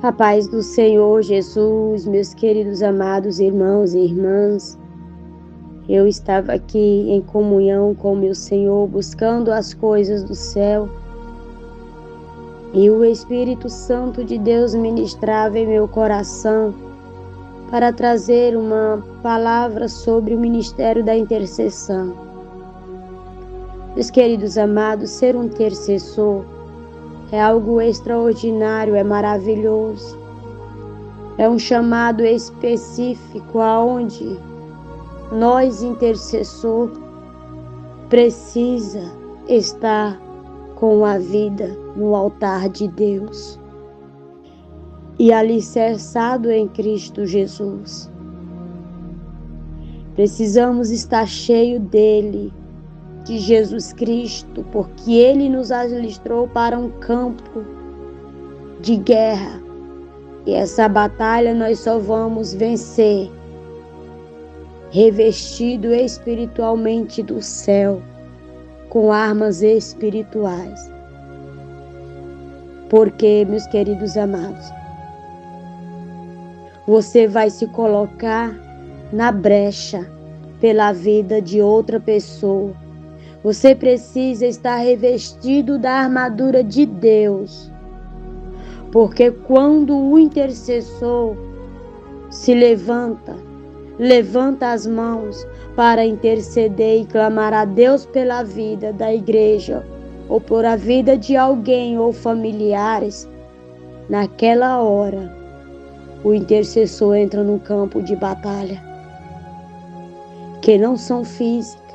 A paz do Senhor Jesus, meus queridos amados irmãos e irmãs. Eu estava aqui em comunhão com meu Senhor, buscando as coisas do céu. E o Espírito Santo de Deus ministrava em meu coração para trazer uma palavra sobre o ministério da intercessão. Meus queridos amados, ser um intercessor é algo extraordinário, é maravilhoso. É um chamado específico aonde nós, intercessor, precisa estar com a vida no altar de Deus e alicerçado em Cristo Jesus. Precisamos estar cheio dele, de Jesus Cristo, porque ele nos alistrou para um campo de guerra. E essa batalha nós só vamos vencer revestido espiritualmente do céu, com armas espirituais. Porque, meus queridos amados, você vai se colocar na brecha pela vida de outra pessoa. Você precisa estar revestido da armadura de Deus. Porque quando o intercessor se levanta as mãos para interceder e clamar a Deus pela vida da igreja, ou por a vida de alguém ou familiares, naquela hora, o intercessor entra no campo de batalha, que não são físicas.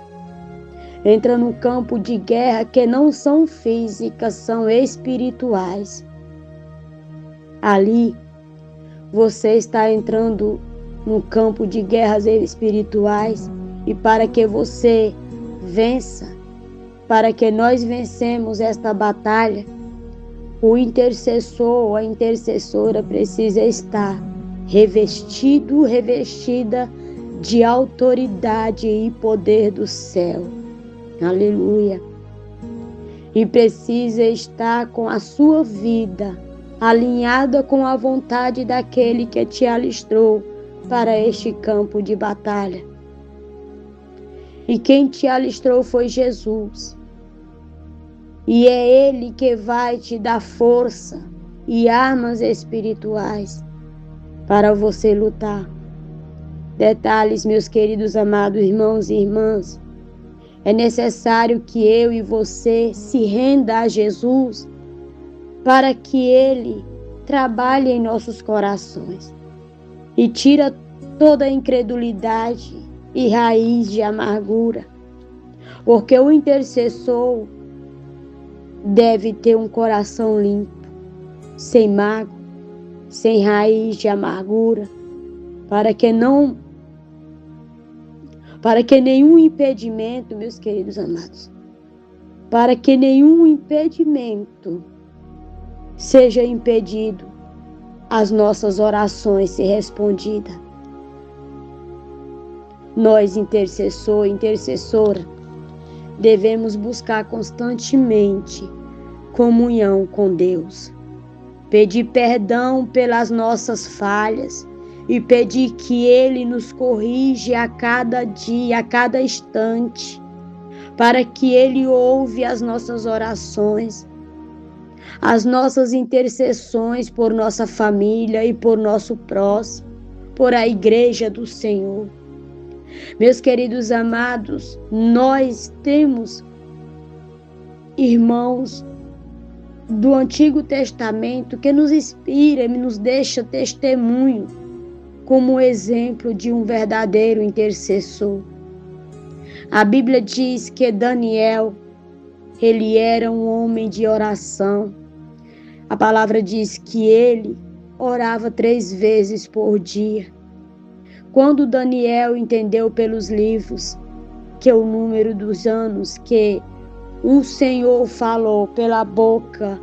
Entra no campo de guerra que não são físicas, são espirituais. Ali, você está entrando no campo de guerras espirituais, e para que você vença, para que nós vencemos esta batalha, o intercessor ou a intercessora precisa estar revestida de autoridade e poder do céu. Aleluia. E precisa estar com a sua vida alinhada com a vontade daquele que te alistrou para este campo de batalha. E quem te alistrou foi Jesus. E é Ele que vai te dar força e armas espirituais para você lutar. Detalhes, meus queridos amados irmãos e irmãs. É necessário que eu e você se renda a Jesus para que Ele trabalhe em nossos corações e tira toda a incredulidade e raiz de amargura. Porque o intercessor deve ter um coração limpo, sem mágoa, sem raiz de amargura, para que nenhum impedimento, meus queridos amados, para que nenhum impedimento seja impedido as nossas orações ser respondidas. Nós, intercessor, intercessora, devemos buscar constantemente comunhão com Deus, pedir perdão pelas nossas falhas e pedir que Ele nos corrija a cada dia, a cada instante, para que Ele ouve as nossas orações, as nossas intercessões por nossa família e por nosso próximo, por a igreja do Senhor. Meus queridos amados, nós temos irmãos do Antigo Testamento que nos inspira e nos deixa testemunho como exemplo de um verdadeiro intercessor. A Bíblia diz que Daniel, ele era um homem de oração. A palavra diz que ele orava 3 vezes por dia. Quando Daniel entendeu pelos livros que o número dos anos que o Senhor falou pela boca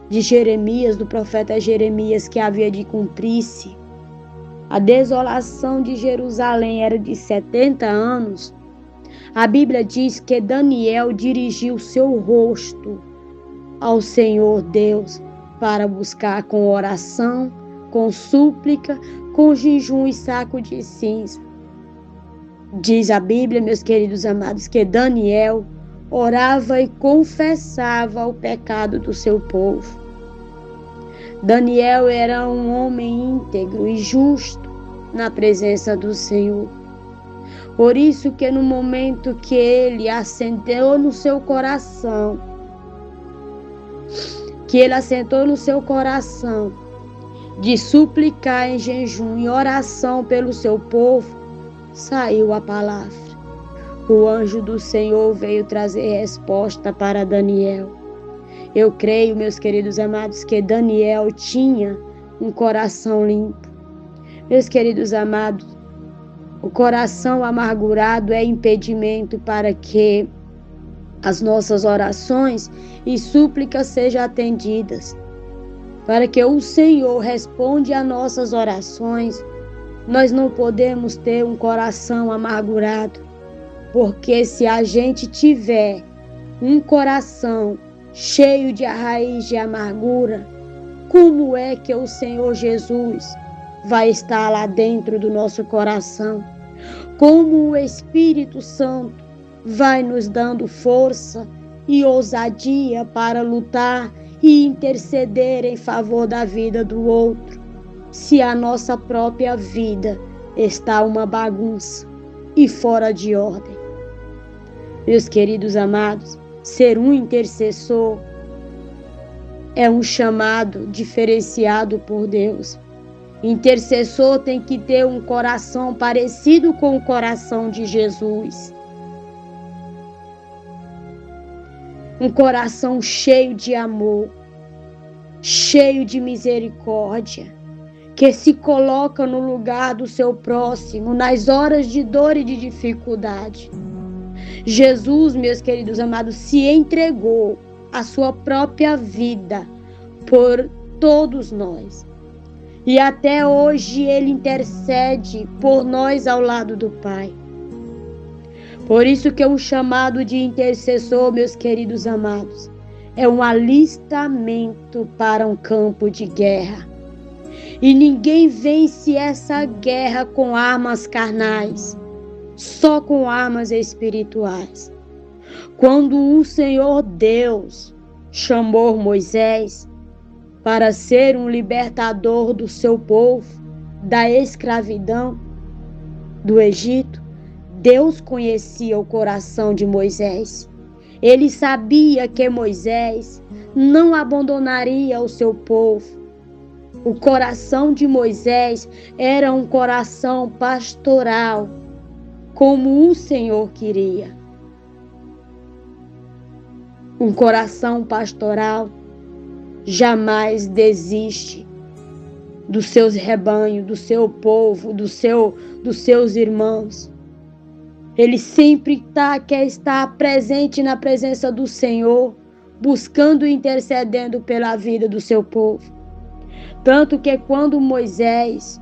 de Jeremias, do profeta Jeremias, que havia de cumprir-se, a desolação de Jerusalém era de 70 anos, a Bíblia diz que Daniel dirigiu seu rosto ao Senhor Deus para buscar com oração, com súplica, com jejum e saco de cinza. Diz a Bíblia, meus queridos amados, que Daniel orava e confessava o pecado do seu povo. Daniel era um homem íntegro e justo na presença do Senhor. Por isso que no momento que ele assentou no seu coração, de suplicar em jejum e oração pelo seu povo, saiu a palavra. O anjo do Senhor veio trazer resposta para Daniel. Eu creio, meus queridos amados, que Daniel tinha um coração limpo. Meus queridos amados, o coração amargurado é impedimento para que as nossas orações e súplicas sejam atendidas. Para que o Senhor responda às nossas orações, nós não podemos ter um coração amargurado. Porque se a gente tiver um coração cheio de raiz de amargura, como é que o Senhor Jesus vai estar lá dentro do nosso coração? Como o Espírito Santo vai nos dando força e ousadia para lutar e interceder em favor da vida do outro, se a nossa própria vida está uma bagunça e fora de ordem? Meus queridos amados, ser um intercessor é um chamado diferenciado por Deus. Intercessor tem que ter um coração parecido com o coração de Jesus. Um coração cheio de amor, cheio de misericórdia, que se coloca no lugar do seu próximo nas horas de dor e de dificuldade. Jesus, meus queridos amados, se entregou a sua própria vida por todos nós. E até hoje ele intercede por nós ao lado do Pai. Por isso que o chamado de intercessor, meus queridos amados, é um alistamento para um campo de guerra. E ninguém vence essa guerra com armas carnais, só com armas espirituais. Quando o Senhor Deus chamou Moisés para ser um libertador do seu povo da escravidão do Egito, Deus conhecia o coração de Moisés. Ele sabia que Moisés não abandonaria o seu povo. O coração de Moisés era um coração pastoral, como o Senhor queria. Um coração pastoral jamais desiste dos seus rebanhos, do seu povo, dos seus irmãos. Ele sempre quer estar presente na presença do Senhor, buscando e intercedendo pela vida do seu povo. Tanto que quando Moisés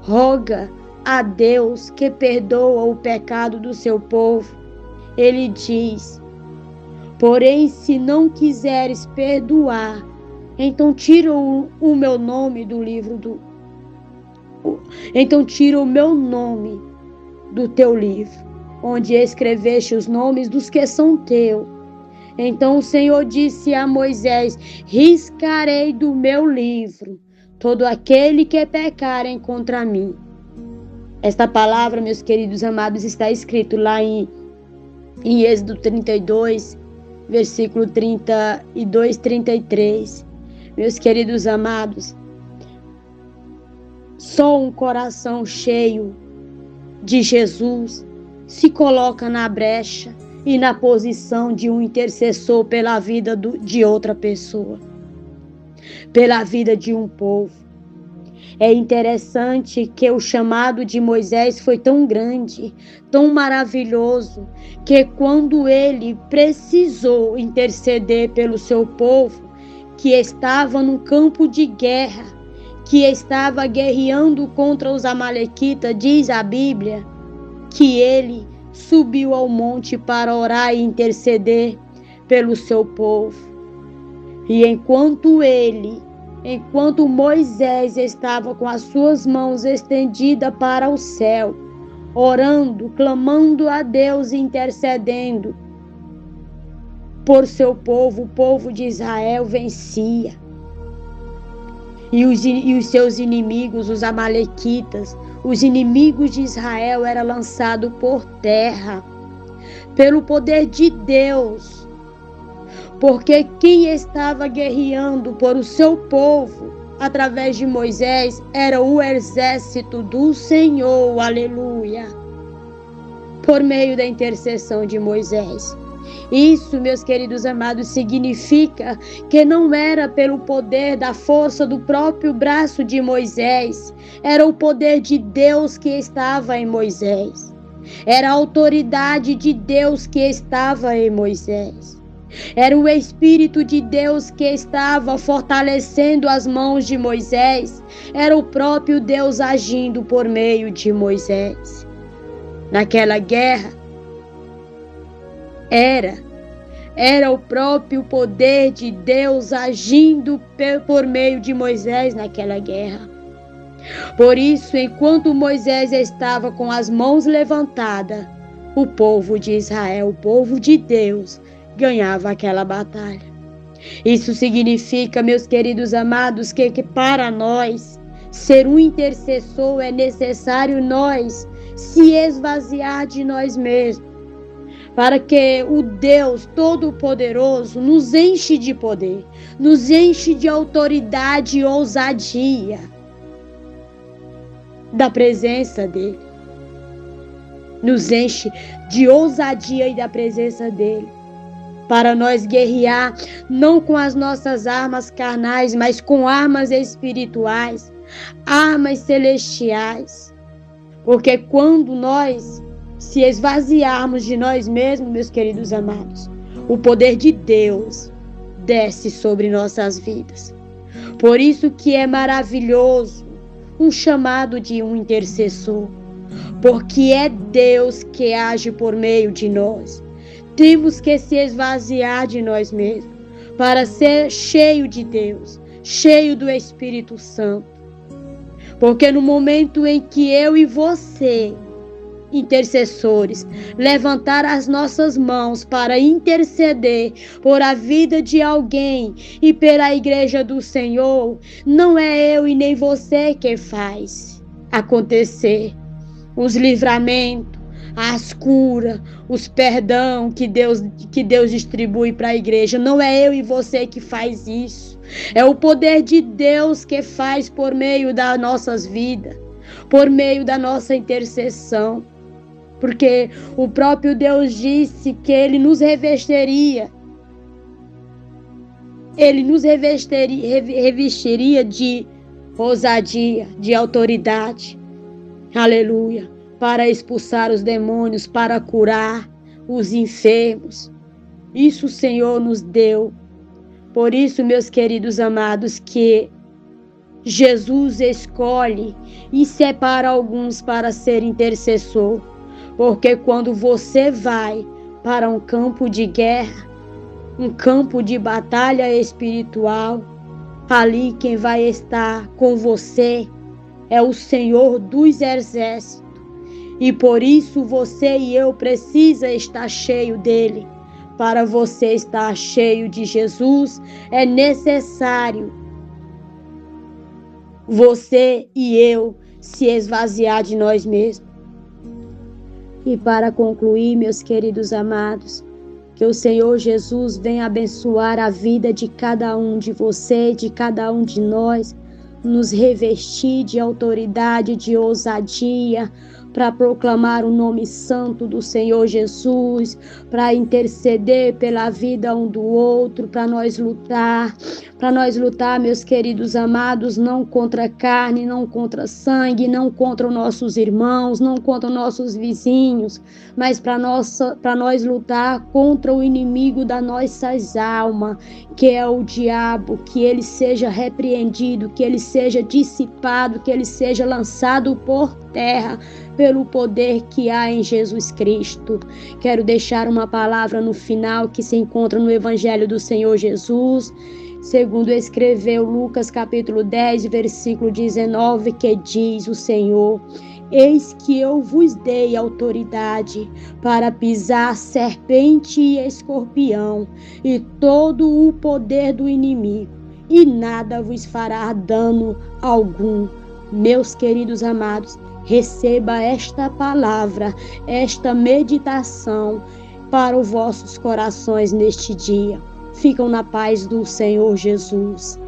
roga a Deus que perdoa o pecado do seu povo, ele diz: porém, se não quiseres perdoar, então tira o meu nome do livro Então tira o meu nome do teu livro, onde escreveste os nomes dos que são teus. Então o Senhor disse a Moisés: riscarei do meu livro todo aquele que pecarem contra mim. Esta palavra, meus queridos amados, está escrito lá em Êxodo 32, versículo 32, 33. Meus queridos amados, só um coração cheio de Jesus se coloca na brecha e na posição de um intercessor pela vida de outra pessoa, pela vida de um povo. É interessante que o chamado de Moisés foi tão grande, tão maravilhoso, que quando ele precisou interceder pelo seu povo, que estava num campo de guerra, que estava guerreando contra os amalequitas, diz a Bíblia, que ele subiu ao monte para orar e interceder pelo seu povo. E enquanto Moisés estava com as suas mãos estendidas para o céu, orando, clamando a Deus, intercedendo por seu povo, o povo de Israel vencia. E os seus inimigos, os amalequitas, os inimigos de Israel, eram lançados por terra, pelo poder de Deus. Porque quem estava guerreando por o seu povo, através de Moisés, era o exército do Senhor, aleluia, por meio da intercessão de Moisés. Isso, meus queridos amados, significa que não era pelo poder da força do próprio braço de Moisés, era o poder de Deus que estava em Moisés, era a autoridade de Deus que estava em Moisés. Era o Espírito de Deus que estava fortalecendo as mãos de Moisés. Era o próprio Deus agindo por meio de Moisés. Naquela guerra, era o próprio poder de Deus agindo por meio de Moisés naquela guerra. Por isso, enquanto Moisés estava com as mãos levantadas, o povo de Israel, o povo de Deus, ganhava aquela batalha. Isso significa, meus queridos amados, que para nós ser um intercessor é necessário nós se esvaziar de nós mesmos, para que o Deus Todo-Poderoso nos enche de poder, nos enche de autoridade e ousadia da presença dele. Nos enche de ousadia e da presença dele, para nós guerrear não com as nossas armas carnais, mas com armas espirituais, armas celestiais. Porque quando nós se esvaziarmos de nós mesmos, meus queridos amados, o poder de Deus desce sobre nossas vidas. Por isso que é maravilhoso um chamado de um intercessor, porque é Deus que age por meio de nós. Temos que se esvaziar de nós mesmos para ser cheio de Deus, cheio do Espírito Santo. Porque no momento em que eu e você, intercessores, levantar as nossas mãos para interceder por a vida de alguém e pela igreja do Senhor, não é eu e nem você que faz acontecer os livramentos, as curas, os perdão que Deus distribui para a igreja. Não é eu e você que faz isso. É o poder de Deus que faz por meio das nossas vidas, por meio da nossa intercessão. Porque o próprio Deus disse que Ele nos revestiria de ousadia, de autoridade. Aleluia. Para expulsar os demônios, para curar os enfermos. Isso o Senhor nos deu. Por isso, meus queridos amados, que Jesus escolhe e separa alguns para ser intercessor. Porque quando você vai para um campo de guerra, um campo de batalha espiritual, ali quem vai estar com você é o Senhor dos Exércitos. E por isso você e eu precisa estar cheio dele. Para você estar cheio de Jesus, é necessário você e eu se esvaziar de nós mesmos. E para concluir, meus queridos amados, que o Senhor Jesus venha abençoar a vida de cada um de você, de cada um de nós, nos revestir de autoridade, de ousadia, para proclamar o nome santo do Senhor Jesus, para interceder pela vida um do outro, para nós lutar, meus queridos amados, não contra a carne, não contra sangue, não contra os nossos irmãos, não contra os nossos vizinhos, mas para nós lutar contra o inimigo das nossas almas, que é o diabo, que ele seja repreendido, que ele seja dissipado, que ele seja lançado por terra, pelo poder que há em Jesus Cristo. Quero deixar uma palavra no final que se encontra no Evangelho do Senhor Jesus, segundo escreveu Lucas capítulo 10, versículo 19, que diz o Senhor: eis que eu vos dei autoridade para pisar serpente e escorpião e todo o poder do inimigo, e nada vos fará dano algum. Meus queridos amados, receba esta palavra, esta meditação para os vossos corações neste dia. Ficam na paz do Senhor Jesus.